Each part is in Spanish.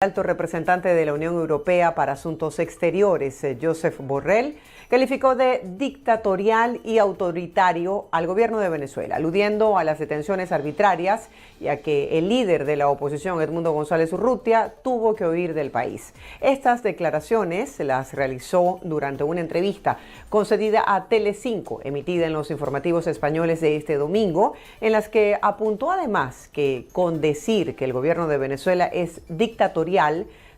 Alto representante de la Unión Europea para Asuntos Exteriores, Josep Borrell, calificó de dictatorial y autoritario al gobierno de Venezuela, aludiendo a las detenciones arbitrarias y a que el líder de la oposición, Edmundo González Urrutia, tuvo que huir del país. Estas declaraciones las realizó durante una entrevista concedida a Telecinco, emitida en los informativos españoles de este domingo, en las que apuntó además que con decir que el gobierno de Venezuela es dictatorial,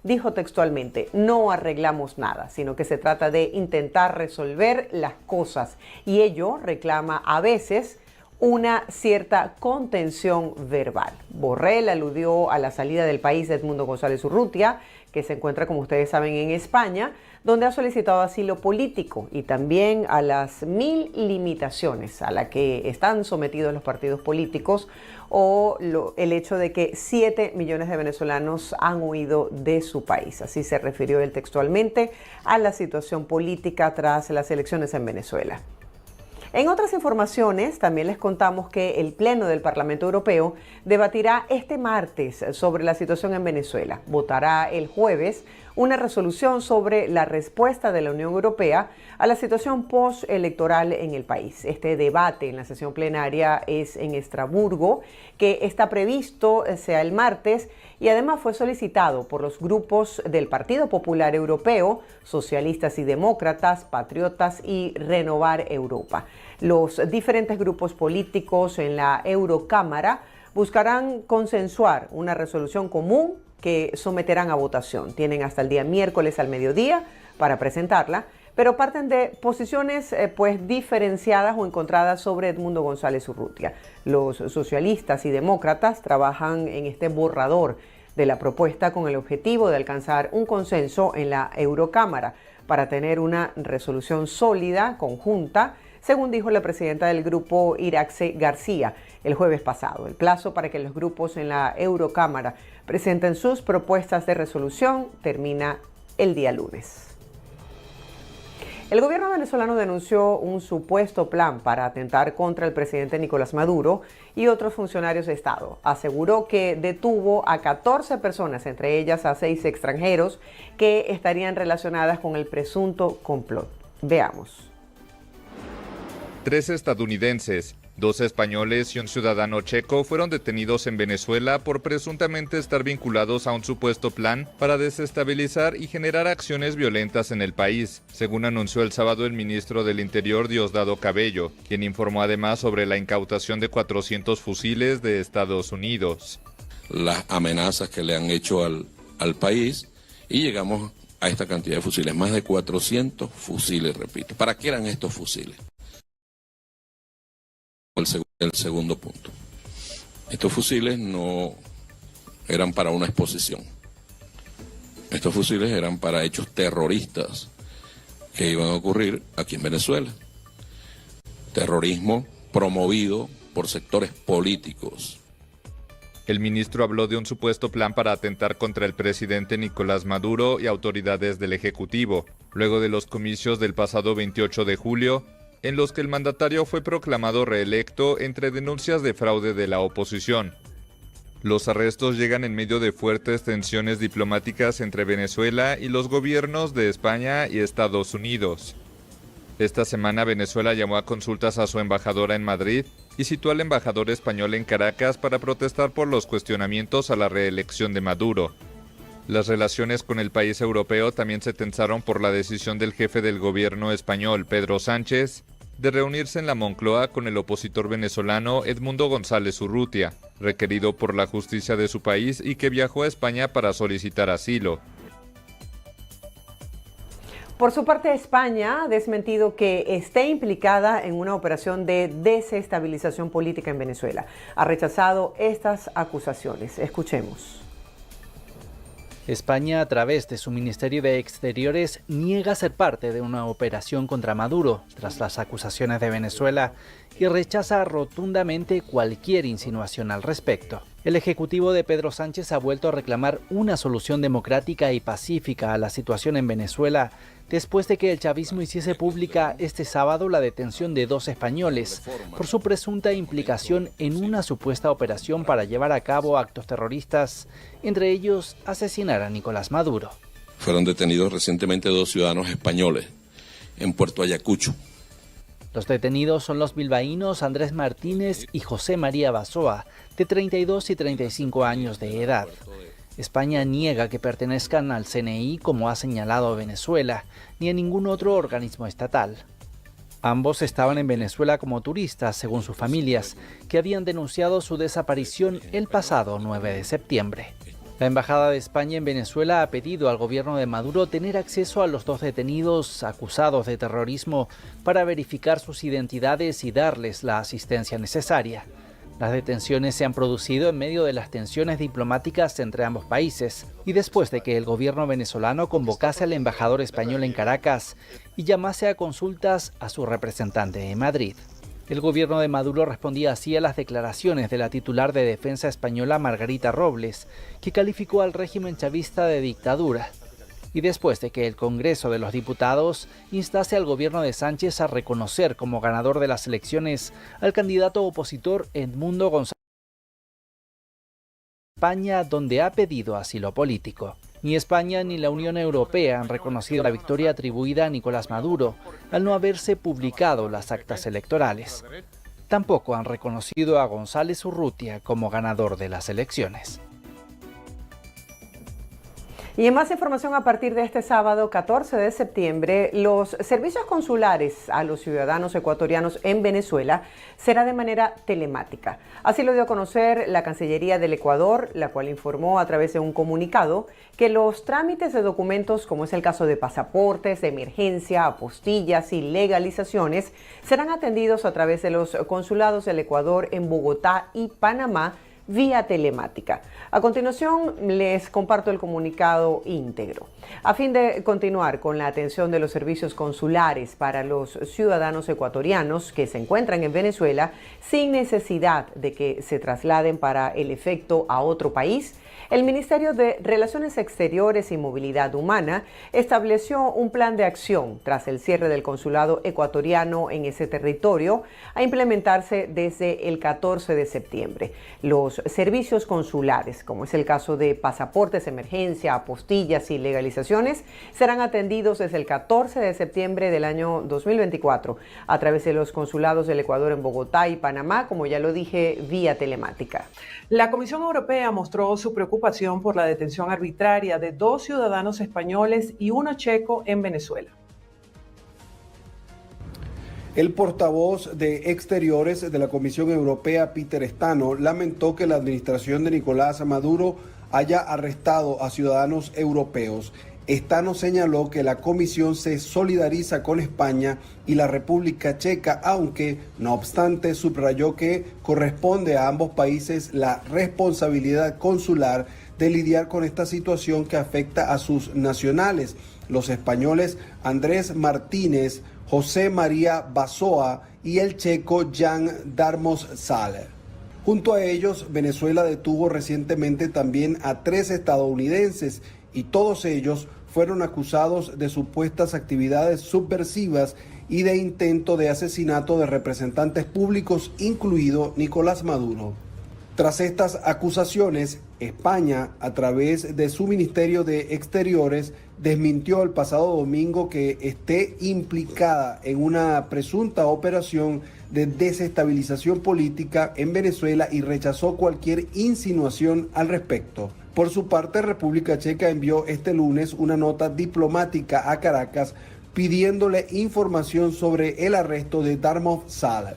dijo textualmente: no arreglamos nada, sino que se trata de intentar resolver las cosas, y ello reclama a veces una cierta contención verbal. Borrell aludió a la salida del país de Edmundo González Urrutia, que se encuentra, como ustedes saben, en España, donde ha solicitado asilo político, y también a las 1000 limitaciones a las que están sometidos los partidos políticos, o el hecho de que 7 millones de venezolanos han huido de su país. Así se refirió él textualmente a la situación política tras las elecciones en Venezuela. En otras informaciones, también les contamos que el Pleno del Parlamento Europeo debatirá este martes sobre la situación en Venezuela. Votará el jueves una resolución sobre la respuesta de la Unión Europea a la situación postelectoral en el país. Este debate en la sesión plenaria es en Estrasburgo, que está previsto sea el martes, y además fue solicitado por los grupos del Partido Popular Europeo, Socialistas y Demócratas, Patriotas y Renovar Europa. Los diferentes grupos políticos en la Eurocámara buscarán consensuar una resolución común que someterán a votación. Tienen hasta el día miércoles al mediodía para presentarla, pero parten de posiciones diferenciadas o encontradas sobre Edmundo González Urrutia. Los socialistas y demócratas trabajan en este borrador de la propuesta con el objetivo de alcanzar un consenso en la Eurocámara para tener una resolución sólida, conjunta, según dijo la presidenta del grupo, Irache García, el jueves pasado. El plazo para que los grupos en la Eurocámara presenten sus propuestas de resolución termina el día lunes. El gobierno venezolano denunció un supuesto plan para atentar contra el presidente Nicolás Maduro y otros funcionarios de Estado. Aseguró que detuvo a 14 personas, entre ellas a 6 extranjeros, que estarían relacionadas con el presunto complot. Veamos. 3 estadounidenses, 2 españoles y un ciudadano checo fueron detenidos en Venezuela por presuntamente estar vinculados a un supuesto plan para desestabilizar y generar acciones violentas en el país, según anunció el sábado el ministro del Interior, Diosdado Cabello, quien informó además sobre la incautación de 400 fusiles de Estados Unidos. Las amenazas que le han hecho al país, y llegamos a esta cantidad de fusiles, más de 400 fusiles, repito. ¿Para qué eran estos fusiles? El segundo punto. Estos fusiles no eran para una exposición. Estos fusiles eran para hechos terroristas que iban a ocurrir aquí en Venezuela. Terrorismo promovido por sectores políticos. El ministro habló de un supuesto plan para atentar contra el presidente Nicolás Maduro y autoridades del Ejecutivo, luego de los comicios del pasado 28 de julio, en los que el mandatario fue proclamado reelecto entre denuncias de fraude de la oposición. Los arrestos llegan en medio de fuertes tensiones diplomáticas entre Venezuela y los gobiernos de España y Estados Unidos. Esta semana Venezuela llamó a consultas a su embajadora en Madrid y citó al embajador español en Caracas para protestar por los cuestionamientos a la reelección de Maduro. Las relaciones con el país europeo también se tensaron por la decisión del jefe del gobierno español, Pedro Sánchez, de reunirse en la Moncloa con el opositor venezolano Edmundo González Urrutia, requerido por la justicia de su país y que viajó a España para solicitar asilo. Por su parte, España ha desmentido que esté implicada en una operación de desestabilización política en Venezuela. Ha rechazado estas acusaciones. Escuchemos. España, a través de su Ministerio de Exteriores, niega ser parte de una operación contra Maduro tras las acusaciones de Venezuela y rechaza rotundamente cualquier insinuación al respecto. El ejecutivo de Pedro Sánchez ha vuelto a reclamar una solución democrática y pacífica a la situación en Venezuela después de que el chavismo hiciese pública este sábado la detención de 2 españoles por su presunta implicación en una supuesta operación para llevar a cabo actos terroristas, entre ellos asesinar a Nicolás Maduro. Fueron detenidos recientemente 2 ciudadanos españoles en Puerto Ayacucho. Los detenidos son los bilbaínos Andrés Martínez y José María Basoa, de 32 y 35 años de edad. España niega que pertenezcan al CNI, como ha señalado Venezuela, ni a ningún otro organismo estatal. Ambos estaban en Venezuela como turistas, según sus familias, que habían denunciado su desaparición el pasado 9 de septiembre. La Embajada de España en Venezuela ha pedido al gobierno de Maduro tener acceso a los 2 detenidos acusados de terrorismo para verificar sus identidades y darles la asistencia necesaria. Las detenciones se han producido en medio de las tensiones diplomáticas entre ambos países y después de que el gobierno venezolano convocase al embajador español en Caracas y llamase a consultas a su representante en Madrid. El gobierno de Maduro respondía así a las declaraciones de la titular de Defensa española Margarita Robles, que calificó al régimen chavista de dictadura. Y después de que el Congreso de los Diputados instase al gobierno de Sánchez a reconocer como ganador de las elecciones al candidato opositor Edmundo González de España, donde ha pedido asilo político. Ni España ni la Unión Europea han reconocido la victoria atribuida a Nicolás Maduro, al no haberse publicado las actas electorales. Tampoco han reconocido a González Urrutia como ganador de las elecciones. Y en más información, a partir de este sábado 14 de septiembre, los servicios consulares a los ciudadanos ecuatorianos en Venezuela será de manera telemática. Así lo dio a conocer la Cancillería del Ecuador, la cual informó a través de un comunicado que los trámites de documentos, como es el caso de pasaportes, de emergencia, apostillas y legalizaciones, serán atendidos a través de los consulados del Ecuador en Bogotá y Panamá, vía telemática. A continuación, les comparto el comunicado íntegro. A fin de continuar con la atención de los servicios consulares para los ciudadanos ecuatorianos que se encuentran en Venezuela sin necesidad de que se trasladen para el efecto a otro país, el Ministerio de Relaciones Exteriores y Movilidad Humana estableció un plan de acción tras el cierre del consulado ecuatoriano en ese territorio a implementarse desde el 14 de septiembre. Los servicios consulares, como es el caso de pasaportes, emergencia, apostillas y legalizaciones, serán atendidos desde el 14 de septiembre del año 2024 a través de los consulados del Ecuador en Bogotá y Panamá, como ya lo dije, vía telemática. La Comisión Europea mostró su preocupación por la detención arbitraria de 2 ciudadanos españoles y 1 checo en Venezuela. El portavoz de Exteriores de la Comisión Europea, Peter Stano, lamentó que la administración de Nicolás Maduro haya arrestado a ciudadanos europeos. Stano señaló que la comisión se solidariza con España y la República Checa, aunque, no obstante, subrayó que corresponde a ambos países la responsabilidad consular de lidiar con esta situación que afecta a sus nacionales, los españoles Andrés Martínez, José María Basoa y el checo Jan Darmos-Saler. Junto a ellos, Venezuela detuvo recientemente también a 3 estadounidenses y todos ellos fueron acusados de supuestas actividades subversivas y de intento de asesinato de representantes públicos, incluido Nicolás Maduro. Tras estas acusaciones, España, a través de su Ministerio de Exteriores, desmintió el pasado domingo que esté implicada en una presunta operación de desestabilización política en Venezuela y rechazó cualquier insinuación al respecto. Por su parte, República Checa envió este lunes una nota diplomática a Caracas pidiéndole información sobre el arresto de Darmos-Saler.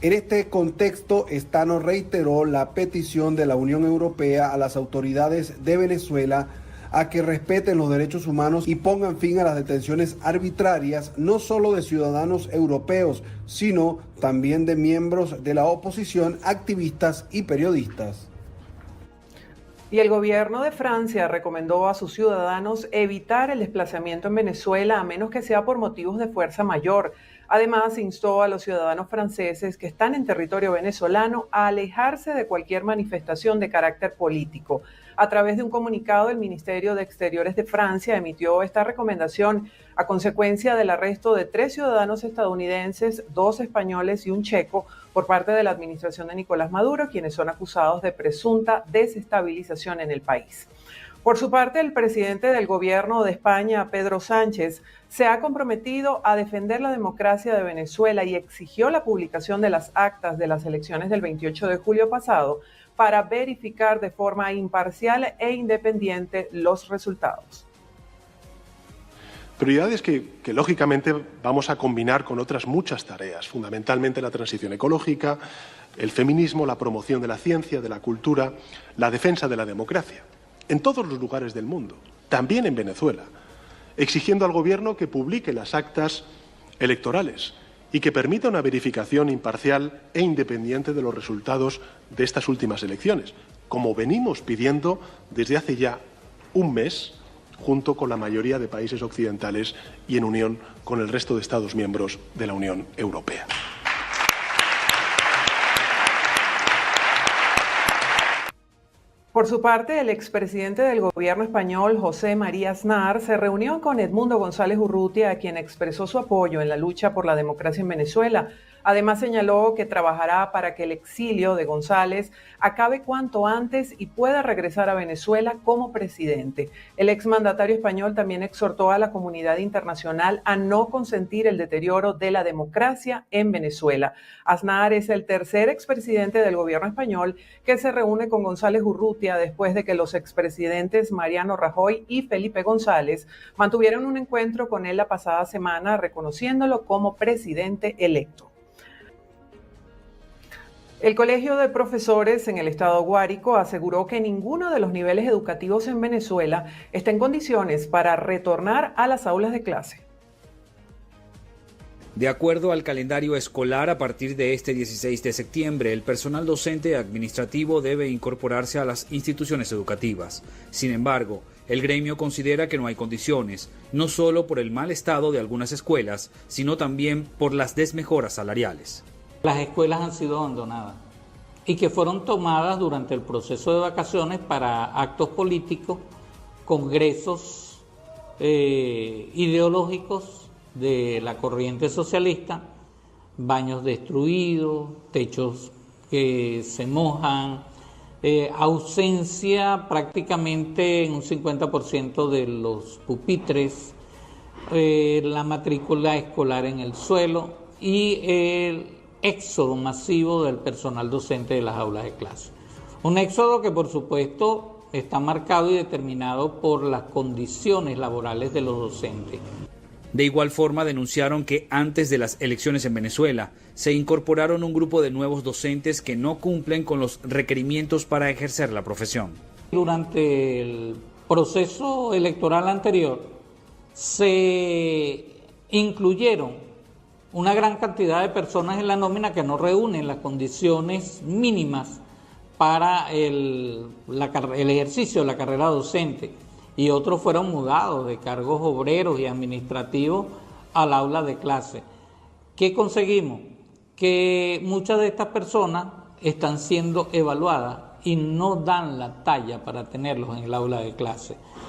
En este contexto, Stano reiteró la petición de la Unión Europea a las autoridades de Venezuela a que respeten los derechos humanos y pongan fin a las detenciones arbitrarias, no solo de ciudadanos europeos, sino también de miembros de la oposición, activistas y periodistas. Y el gobierno de Francia recomendó a sus ciudadanos evitar el desplazamiento en Venezuela a menos que sea por motivos de fuerza mayor. Además, instó a los ciudadanos franceses que están en territorio venezolano a alejarse de cualquier manifestación de carácter político. A través de un comunicado, el Ministerio de Exteriores de Francia emitió esta recomendación a consecuencia del arresto de 3 ciudadanos estadounidenses, 2 españoles y un checo por parte de la administración de Nicolás Maduro, quienes son acusados de presunta desestabilización en el país. Por su parte, el presidente del gobierno de España, Pedro Sánchez, se ha comprometido a defender la democracia de Venezuela y exigió la publicación de las actas de las elecciones del 28 de julio pasado para verificar de forma imparcial e independiente los resultados. Prioridades que lógicamente vamos a combinar con otras muchas tareas, fundamentalmente la transición ecológica, el feminismo, la promoción de la ciencia, de la cultura, la defensa de la democracia, en todos los lugares del mundo, también en Venezuela, exigiendo al Gobierno que publique las actas electorales y que permita una verificación imparcial e independiente de los resultados de estas últimas elecciones, como venimos pidiendo desde hace ya un mes, junto con la mayoría de países occidentales y en unión con el resto de Estados miembros de la Unión Europea. Por su parte, el expresidente del gobierno español, José María Aznar, se reunió con Edmundo González Urrutia, a quien expresó su apoyo en la lucha por la democracia en Venezuela. Además, señaló que trabajará para que el exilio de González acabe cuanto antes y pueda regresar a Venezuela como presidente. El exmandatario español también exhortó a la comunidad internacional a no consentir el deterioro de la democracia en Venezuela. Aznar es el tercer expresidente del gobierno español que se reúne con González Urrutia después de que los expresidentes Mariano Rajoy y Felipe González mantuvieron un encuentro con él la pasada semana, reconociéndolo como presidente electo. El Colegio de Profesores en el estado Guárico aseguró que ninguno de los niveles educativos en Venezuela está en condiciones para retornar a las aulas de clase. De acuerdo al calendario escolar, a partir de este 16 de septiembre, el personal docente y administrativo debe incorporarse a las instituciones educativas. Sin embargo, el gremio considera que no hay condiciones, no solo por el mal estado de algunas escuelas, sino también por las desmejoras salariales. Las escuelas han sido abandonadas y que fueron tomadas durante el proceso de vacaciones para actos políticos, congresos ideológicos de la corriente socialista, baños destruidos, techos que se mojan, ausencia prácticamente en un 50% de los pupitres, la matrícula escolar en el suelo y el éxodo masivo del personal docente de las aulas de clase. Un éxodo que por supuesto está marcado y determinado por las condiciones laborales de los docentes. De igual forma denunciaron que antes de las elecciones en Venezuela se incorporaron un grupo de nuevos docentes que no cumplen con los requerimientos para ejercer la profesión. Durante el proceso electoral anterior se incluyeron una gran cantidad de personas en la nómina que no reúnen las condiciones mínimas para el ejercicio de la carrera docente, y otros fueron mudados de cargos obreros y administrativos al aula de clase. ¿Qué conseguimos? Que muchas de estas personas están siendo evaluadas y no dan la talla para tenerlos en el aula de clase.